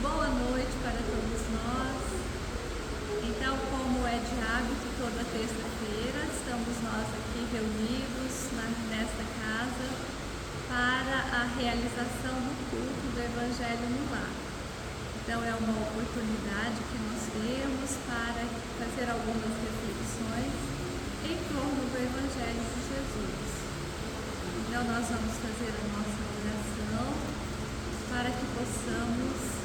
boa noite para todos nós. Então, como é de hábito, toda terça-feira estamos nós aqui reunidos nesta casa para a realização do culto do Evangelho no Lar. Então, é uma oportunidade que nós temos para fazer algumas reflexões em torno do Evangelho de Jesus. Então, nós vamos fazer a nossa oração para que possamos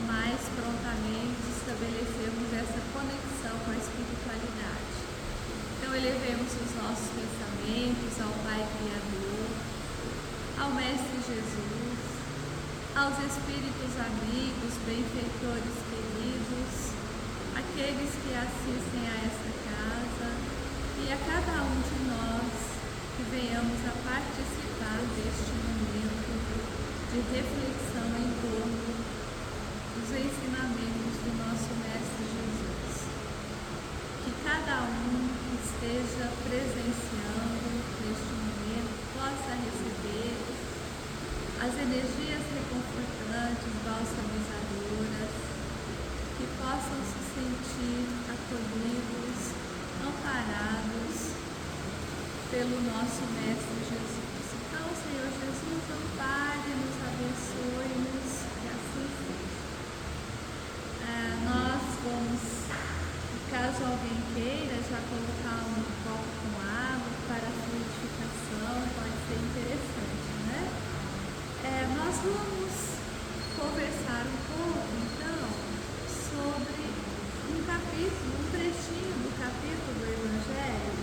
mais prontamente estabelecermos essa conexão com a espiritualidade. Então, elevemos os nossos pensamentos ao Pai Criador, ao Mestre Jesus, aos Espíritos amigos, benfeitores queridos, aqueles que assistem a esta casa e a cada um de nós que venhamos a participar deste momento de reflexão em torno dos ensinamentos do nosso Mestre Jesus. Que cada um que esteja presenciando neste momento possa receber as energias reconfortantes, balsamizadoras, que possam se sentir acolhidos, amparados pelo nosso Mestre Jesus. Então, Senhor Jesus, ampare-nos, abençoe-nos, que assim seja. Nós vamos, caso alguém queira, já colocar um copo com água para a fluidificação, pode ser interessante, né? Nós vamos conversar um pouco, então, sobre um capítulo, um trechinho do capítulo do Evangelho,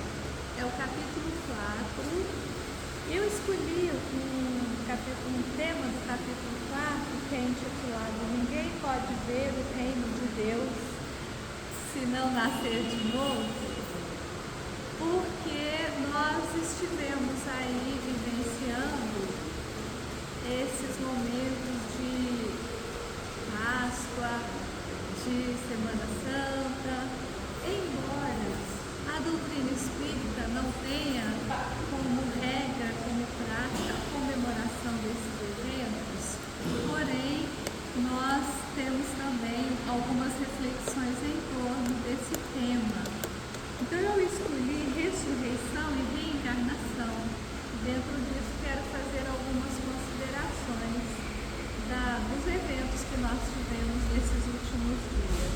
é o capítulo 4. Eu escolhi um tema do capítulo 4, que é intitulado Ninguém pode ver o reino de Deus se não nascer de novo, porque nós estivemos aí vivenciando esses momentos de Páscoa, de Semana Santa, embora a doutrina espírita não tenha como regra, como prática, a comemoração desses eventos, porém, nós temos também algumas reflexões em torno desse tema. Então, eu escolhi ressurreição e reencarnação. Dentro disso, quero fazer algumas considerações dos eventos que nós tivemos nesses últimos dias.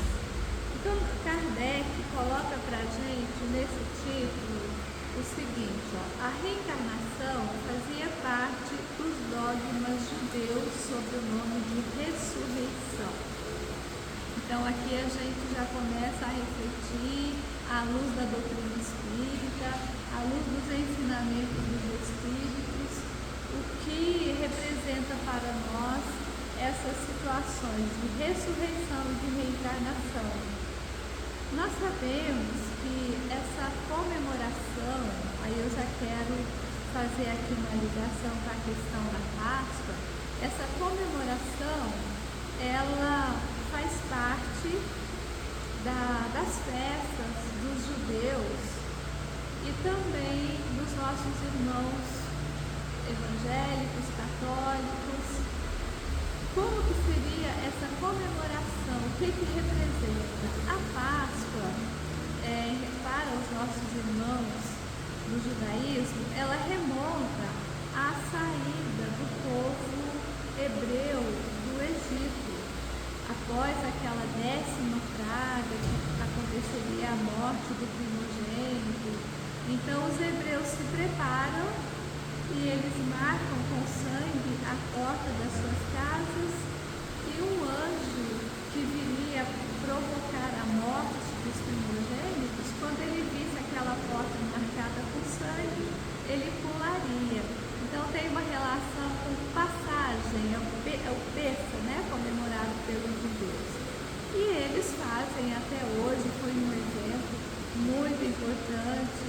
Então, Kardec coloca para a gente, nesse título, o seguinte, a reencarnação fazia parte dos dogmas de Deus sob o nome de ressurreição. Então, aqui a gente já começa a refletir, à luz da doutrina espírita, à luz dos ensinamentos dos espíritos, o que representa para nós essas situações de ressurreição e de reencarnação. Nós sabemos que essa comemoração, aí eu já quero fazer aqui uma ligação com a questão da Páscoa, essa comemoração, ela faz parte das festas dos judeus e também dos nossos irmãos evangélicos, católicos. Como que seria essa comemoração? O que representa? A Páscoa, para os nossos irmãos do judaísmo, ela remonta à saída do povo hebreu do Egito, após aquela 10ª praga que aconteceria a morte do primogênito. Então, os hebreus se preparam e eles marcam com sangue a porta das suas casas, e um anjo que viria provocar a morte dos primogênitos, quando ele visse aquela porta marcada com sangue, ele pularia. Então tem uma relação com passagem, é o Pessa, né, comemorado pelos judeus. E eles fazem até hoje, foi um evento muito importante,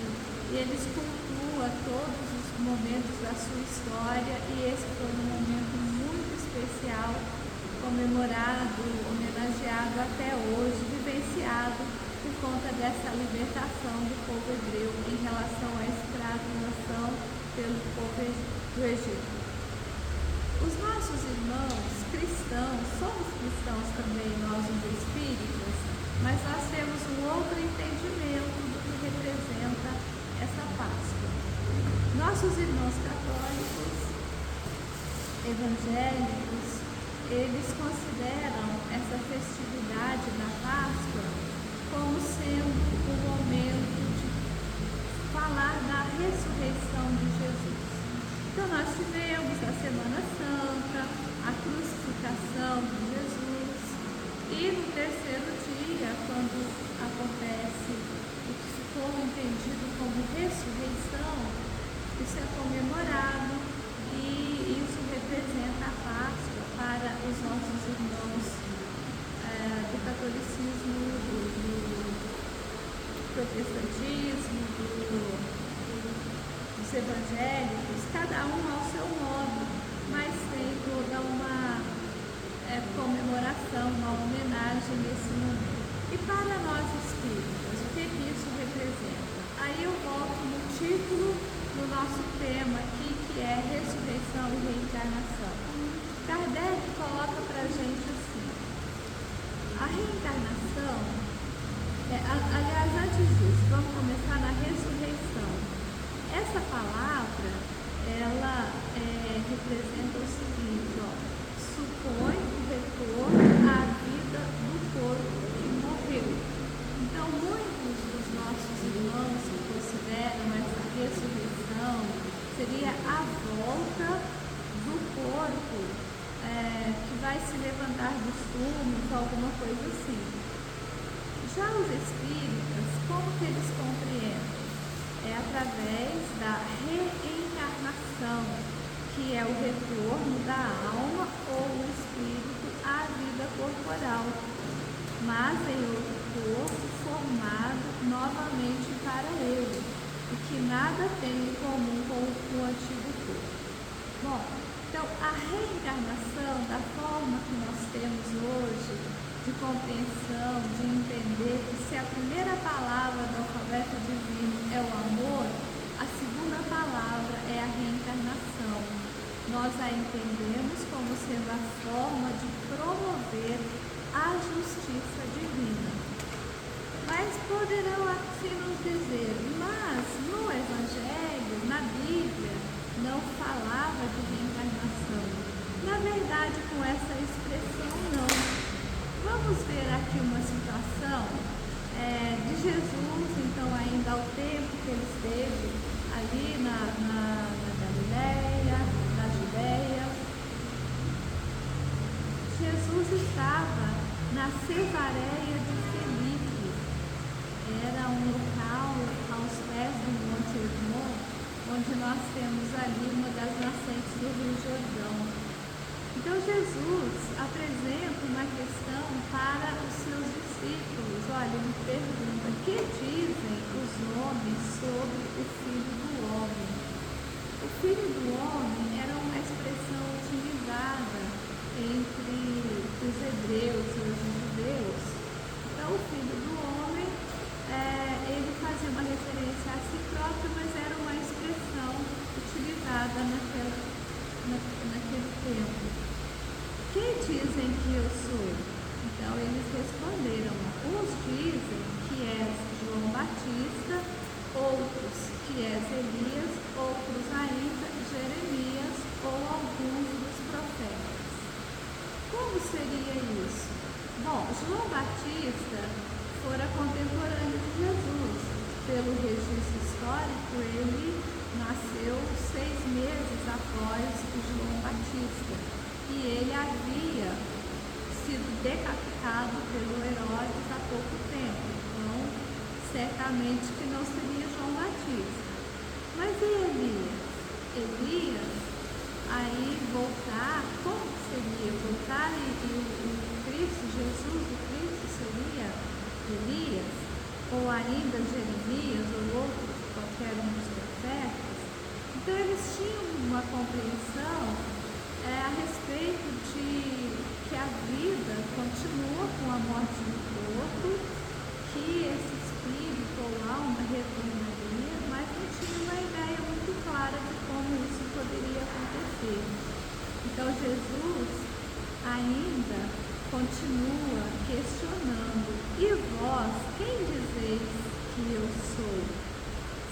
e eles cultuam todos os momentos da sua história, e esse foi um momento muito especial, comemorado, homenageado até hoje, vivenciado por conta dessa libertação do povo hebreu em relação à escravização pelo povo do Egito. Os nossos irmãos cristãos cristãos, somos cristãos também, nós os espíritas, mas nós temos um outro entendimento do que representa essa Páscoa. Nossos irmãos católicos, evangélicos, eles consideram essa festividade da Páscoa como sendo o momento de falar da ressurreição de Jesus. Então nós tivemos a Semana Santa, a crucificação de Jesus, e no terceiro dia, quando acontece o que ficou entendido como ressurreição, isso é comemorado e isso representa a Páscoa para os nossos irmãos do catolicismo, do protestantismo, dos evangélicos, cada um ao seu modo, mas tem toda uma comemoração, uma homenagem nesse momento. E para nós espíritas, o que isso representa? Aí eu volto no título do nosso tema aqui, que é ressurreição e reencarnação. Kardec coloca para a gente assim: a reencarnação, aliás, antes disso, vamos começar na ressurreição. Essa palavra, ela representa o seguinte, supõe o retorno à vida do corpo que morreu. Então, muitos dos nossos irmãos que consideram essa ressurreição seria a volta do corpo que vai se levantar dos túmulos, alguma coisa assim. Já os espíritas, como que eles compreendem? É através da reencarnação, que é o retorno da alma ou o espírito à vida corporal, mas em outro corpo formado novamente para ele, e que nada tem em comum com o antigo corpo. Bom, então a reencarnação, da forma que nós temos hoje, de compreensão, de entender que se a primeira palavra do alfabeto divino é o amor, a segunda palavra é a reencarnação. Nós a entendemos como sendo a forma de promover a justiça divina. Mas poderão assim nos dizer, mas no Evangelho, na Bíblia, não falava de reencarnação. Na verdade, com essa expressão, não. Vamos ver aqui uma situação de Jesus, então ainda ao tempo que ele esteve ali na Galileia, na Judeia. Jesus estava na Cesareia de Filipe, era um local aos pés do Monte Hermon, onde nós temos ali uma das nascentes do Rio Jordão. Então Jesus apresenta uma questão para os seus discípulos. Olha, ele pergunta: que dizem os homens sobre o Filho do Homem? O Filho do Homem era uma expressão utilizada entre os hebreus e os judeus. Então o Filho do Homem, ele fazia uma referência a si próprio, mas era uma expressão utilizada naquele tempo. Quem dizem que eu sou? Então eles responderam: uns dizem que és João Batista, outros que és Elias, outros ainda Jeremias ou alguns dos profetas. Como seria isso? Bom, João Batista fora contemporâneo de Jesus. Pelo registro histórico, ele nasceu 6 meses após João Batista. E ele havia sido decapitado pelo Herodes há pouco tempo. Então, certamente que não seria João Batista. Mas e Elias? Elias, aí voltar, como seria? Voltar e o Cristo, Jesus, o Cristo seria Elias? Ou ainda Jeremias ou outro, qualquer um dos profetas? Então, eles tinham uma compreensão a respeito de que a vida continua com a morte do corpo, que esse espírito ou alma retornaria, mas não tinha uma ideia muito clara de como isso poderia acontecer. Então Jesus, ainda continua questionando: e vós, quem dizeis que eu sou?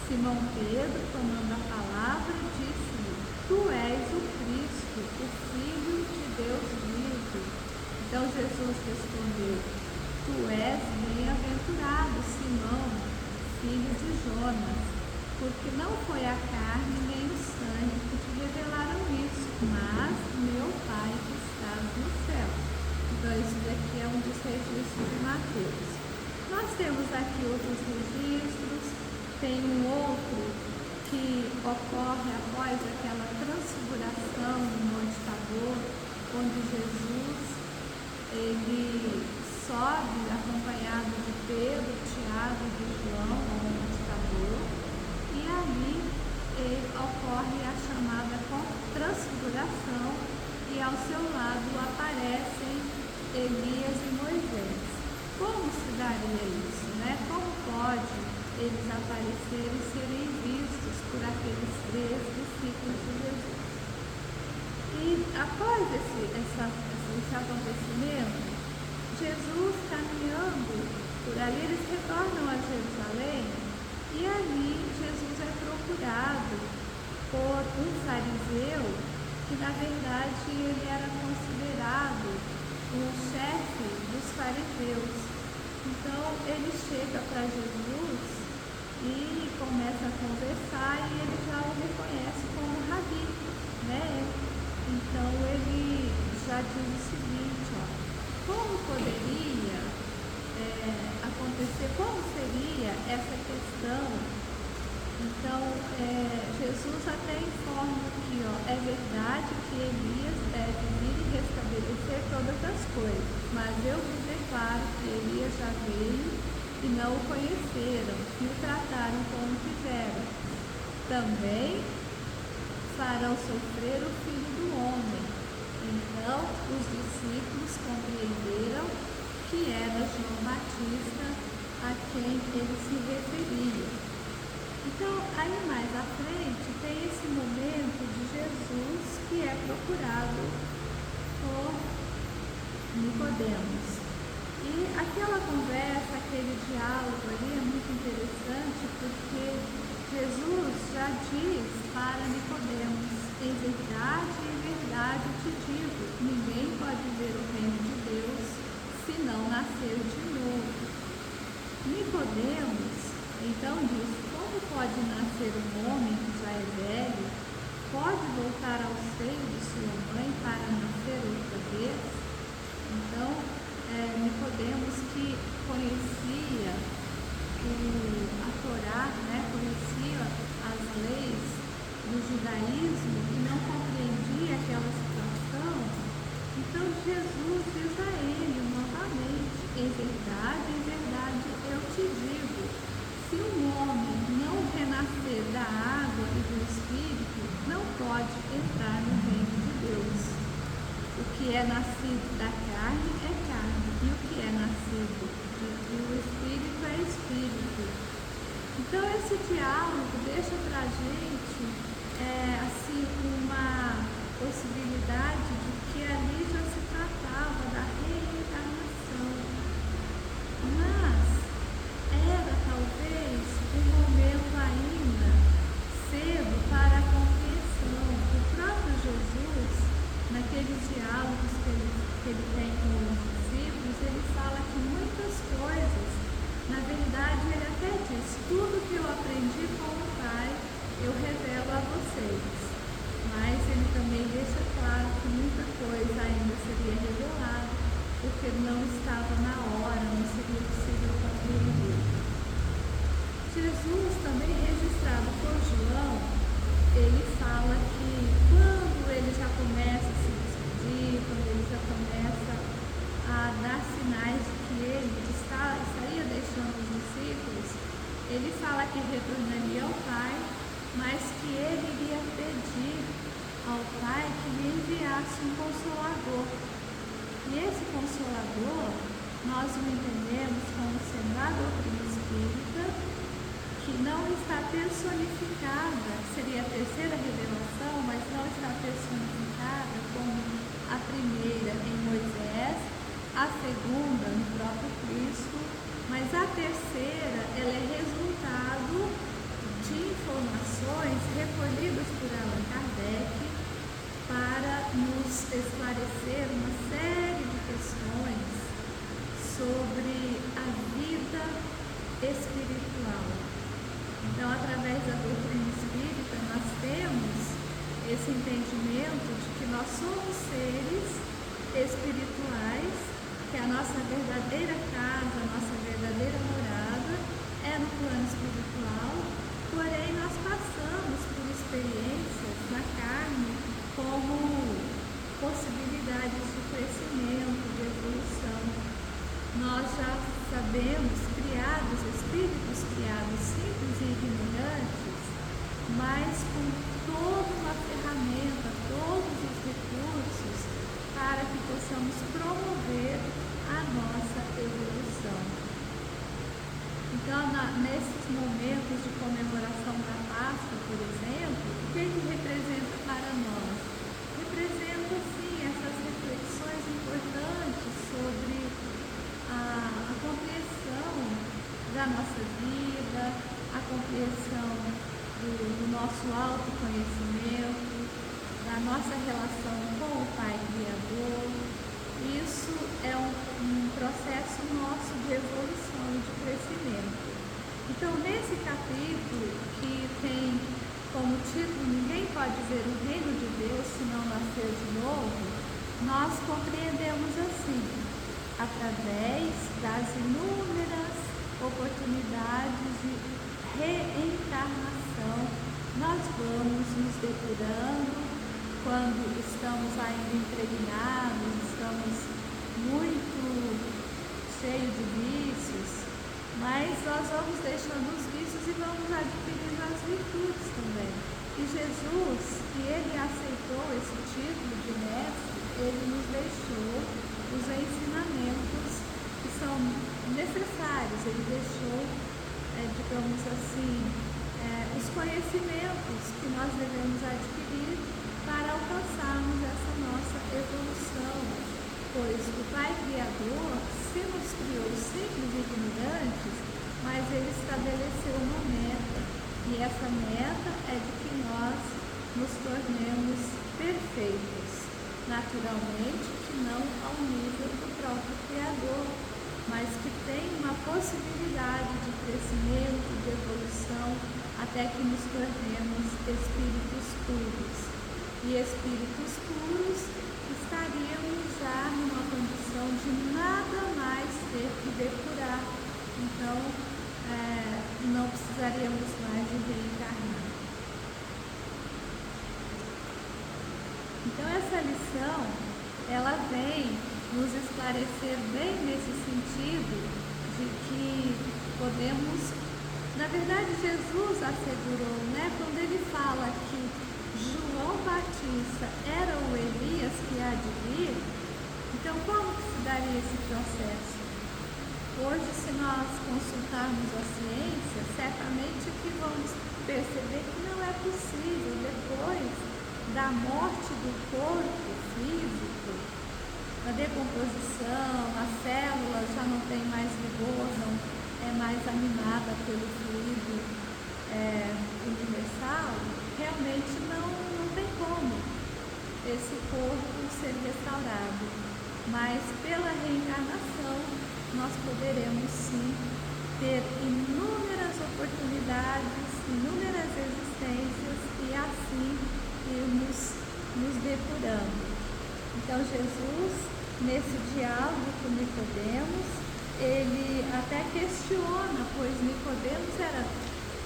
Simão Pedro, tomando a palavra, disse-lhe: tu és o Cristo, o Filho de Deus vivo. Então Jesus respondeu: tu és bem-aventurado, Simão, filho de Jonas, porque não foi a carne nem o sangue que te revelaram isso, mas meu Pai que está no céu. Então isso daqui é um dos registros de Mateus. Nós temos aqui outros registros, tem um outro que ocorre após aquela transfiguração no Monte Tabor, onde Jesus ele sobe acompanhado de Pedro, Tiago e de João ao Monte Tabor, e ali ocorre a chamada transfiguração, e ao seu lado aparecem Elias e Moisés. Como se daria isso, né? Como pode eles aparecerem e serem vistos por aqueles 3 discípulos de Jesus? E após esse acontecimento, Jesus caminhando por ali, eles retornam a Jerusalém, e ali Jesus é procurado por um fariseu que na verdade ele era considerado o chefe dos fariseus. Então ele chega para Jesus e começa a conversar, e ele já o reconhece como Rabi, né? Então ele já diz o seguinte: como poderia acontecer, como seria essa questão? Então Jesus até informa que é verdade que Elias deve vir e restabelecer todas as coisas, mas eu vos declaro que Elias já veio e não o conheceram, e o trataram como quiseram. Também farão sofrer o Filho do Homem. Então os discípulos compreenderam que era João Batista a quem ele se referia. Então, aí mais à frente, tem esse momento de Jesus que é procurado por Nicodemos. E aquela conversa, aquele diálogo ali é muito interessante, porque Jesus já diz para Nicodemos: em verdade te digo, ninguém pode ver o reino de Deus se não nascer de novo. Nicodemos então diz: como pode nascer um homem que já é velho? Pode voltar ao seio de sua mãe para nascer outra vez? Então, Nicodemos, que conhecia a Torá, né, conhecia as leis do judaísmo e não compreendia aquela situação, então Jesus diz a ele novamente: em verdade eu te digo, se um homem não renascer da água e do Espírito, não pode entrar no reino de Deus. O que é nascido da carne é carne, e o que é nascido do Espírito é Espírito. Então esse diálogo deixa para a gente assim, uma possibilidade de que ali já se tratava da reencarnação. Mas era talvez um momento ainda cedo para a compreensão. O próprio Jesus, naqueles diálogos que ele tem com os discípulos, ele fala que muitas coisas, na verdade, ele até diz: tudo que eu aprendi com o Pai, eu revelo a vocês. Mas ele também deixa claro que muita coisa ainda seria revelada, porque não estava na hora, não seria possível compreender. Jesus, também registrado por João, ele fala que quando ele já começa a se despedir, quando ele já começa a dar sinais de que ele estaria deixando os discípulos, ele fala que retornaria ao Pai, mas que ele iria pedir ao Pai que lhe enviasse um Consolador. E esse Consolador, nós o entendemos como sendo a doutrina espírita, que não está personificada, seria a terceira revelação, mas não está personificada como a primeira em Moisés informações recolhidas por Allan Kardec para nos esclarecer uma série de questões sobre a vida espiritual. Então, através da doutrina espírita, nós temos esse entendimento de que nós somos seres espirituais, que a nossa verdadeira casa, a nossa verdadeira morada é no plano espiritual, porém nós passamos por experiências na carne como possibilidades de crescimento, de evolução. Nós já sabemos, espíritos criados simples e ignorantes, mas com toda uma ferramenta, todos os recursos para que possamos promover a nossa evolução. Então, nesses momentos de comemoração da Páscoa, por exemplo, o que representa para nós? Representa, sim, essas reflexões importantes sobre a compreensão da nossa vida, a compreensão do nosso autoconhecimento, da nossa relação com o Pai Criador. Isso é um processo nosso de evolução e de crescimento. Então, nesse capítulo, que tem como título Ninguém pode ver o reino de Deus se não nascer de novo, nós compreendemos assim: através das inúmeras oportunidades de reencarnação, nós vamos nos depurando. Quando estamos ainda impregnados, estamos muito cheios de vícios, mas nós vamos deixando os vícios e vamos adquirindo as virtudes também. E Jesus, que ele aceitou esse título de mestre, ele nos deixou os ensinamentos que são necessários, ele deixou, digamos assim, os conhecimentos que nós devemos adquirir para alcançarmos essa nossa evolução, pois o Pai Criador se nos criou simples e ignorantes, mas ele estabeleceu uma meta, e essa meta é de que nós nos tornemos perfeitos, naturalmente que não ao nível do próprio Criador, mas que tem uma possibilidade de crescimento, de evolução, até que nos tornemos espíritos puros. E espíritos puros estaríamos já numa condição de nada mais ter que depurar. Então, não precisaríamos mais de reencarnar. Então, essa lição, ela vem nos esclarecer bem nesse sentido de que podemos, na verdade, Jesus assegurou, quando ele fala que João Batista era o Elias que há de vir. Então, como que se daria esse processo? Hoje, se nós consultarmos a ciência, certamente que vamos perceber que não é possível, depois da morte do corpo físico, da decomposição, a célula já não tem mais vigor, não é mais animada pelo fluido universal, realmente não tem como esse corpo ser restaurado. Mas pela reencarnação nós poderemos sim ter inúmeras oportunidades, inúmeras existências e assim irmos nos depurando. Então Jesus, nesse diálogo com Nicodemos, ele até questiona, pois Nicodemos era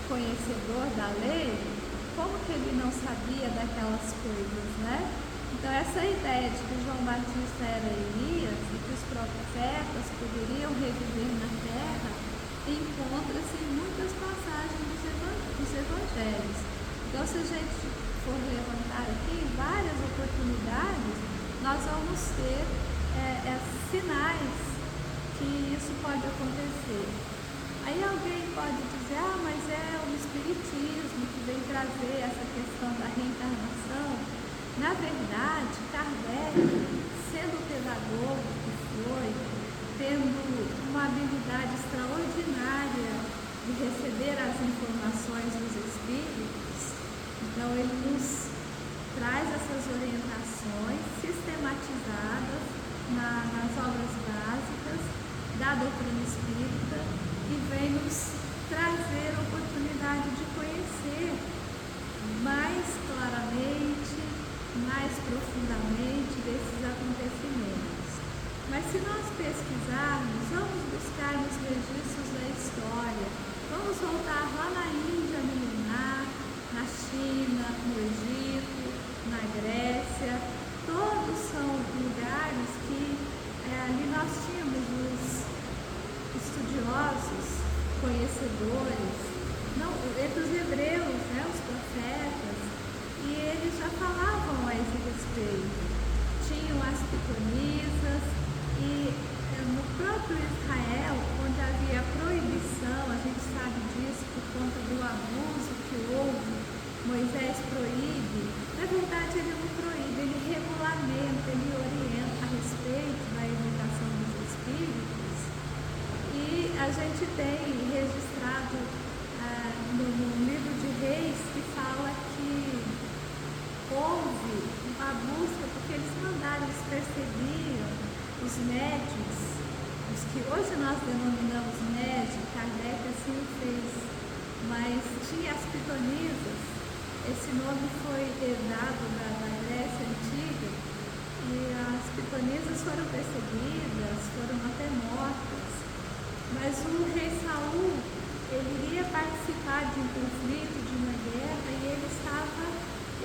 conhecedor da lei, como que ele não sabia daquelas coisas, Então essa ideia de que João Batista era Elias e que os profetas poderiam reviver na terra encontra-se em muitas passagens dos evangelhos. Então, se a gente for levantar aqui várias oportunidades, nós vamos ter sinais que isso pode acontecer. Aí alguém pode dizer, mas é o Espiritismo que vem trazer essa questão da reencarnação. Na verdade, Kardec, sendo pedagogo que foi, tendo uma habilidade extraordinária de receber as informações dos Espíritos, perseguiam os médios, os que hoje nós denominamos médios. Kardec assim o fez, mas tinha as pitonisas. Esse nome foi herdado da Grécia Antiga, e as pitonisas foram perseguidas, foram até mortas. Mas o rei Saul, ele iria participar de um conflito, de uma guerra, e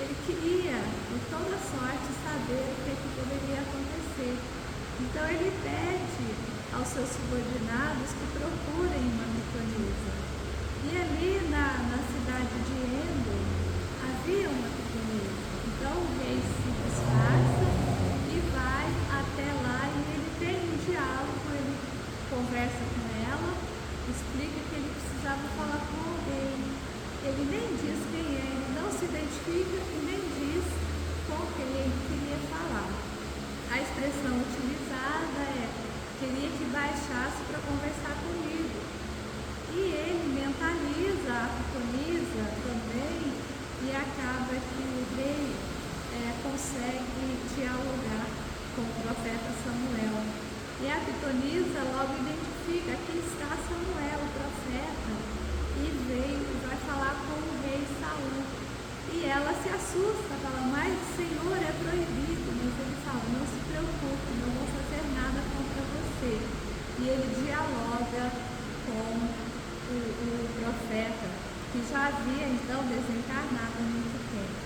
ele queria, de toda sorte, saber o que poderia acontecer. Então ele pede aos seus subordinados que procurem uma pitonisa. E ali na cidade de Endo havia uma pitonisa. Então o rei se disfarça e vai até lá, e ele tem um diálogo, ele conversa com ela, explica que ele precisava falar com alguém. Ele nem diz quem é, ele não se identifica e nem diz com quem ele queria falar. A expressão utilizada é: queria que baixasse para conversar comigo. E ele mentaliza a pitonisa também, e acaba que o rei consegue dialogar com o profeta Samuel. E a pitonisa logo identifica: aqui está Samuel, o profeta, e vai falar com o rei Saul. E ela se assusta, fala: mas Senhor, é proibido. Mas ele fala: não se preocupe, não vou fazer nada contra você. E ele dialoga com o profeta, que já havia então desencarnado há muito tempo.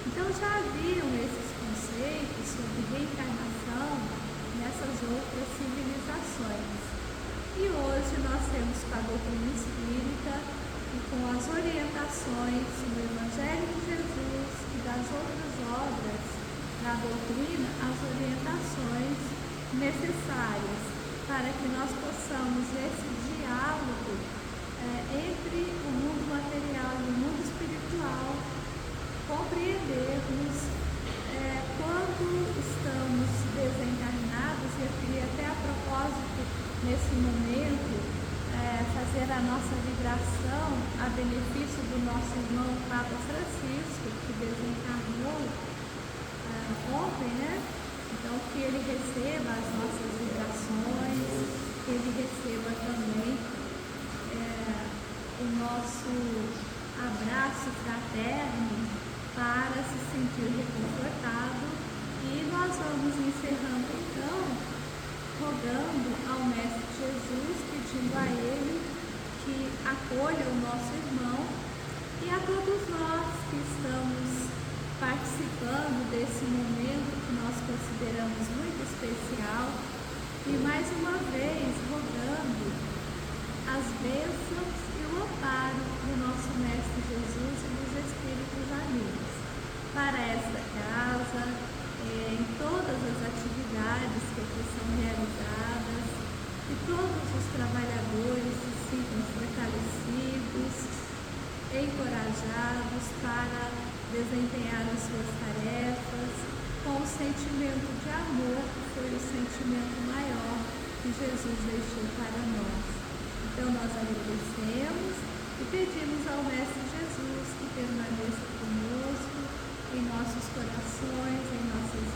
Então já haviam esses conceitos sobre reencarnação nessas outras civilizações. E hoje nós temos, com a doutrina espírita e com as orientações do Evangelho de Jesus e das outras obras da doutrina, as orientações necessárias para que nós possamos esse diálogo entre o mundo material e o mundo espiritual, compreendermos quando estamos desencarnados. E eu queria até, a propósito, nesse momento, fazer a nossa vibração a benefício do nosso irmão Papa Francisco, que desencarnou ontem, né? Então, que ele receba as nossas vibrações, que ele receba também o nosso abraço fraterno para se sentir reconfortado. E nós vamos encerrando então, rogando ao Mestre Jesus, pedindo a Ele que acolha o nosso irmão e a todos nós que estamos participando desse momento que nós consideramos muito especial, e mais uma vez rogando as bênçãos e o amparo do nosso Mestre Jesus e dos Espíritos amigos para esta casa, em todas as atividades que aqui são realizadas, e todos os trabalhadores se sintam fortalecidos, encorajados para desempenhar as suas tarefas com o sentimento de amor, que foi o sentimento maior que Jesus deixou para nós. Então nós agradecemos e pedimos ao Mestre Jesus que permaneça conosco em nossos corações, em nossas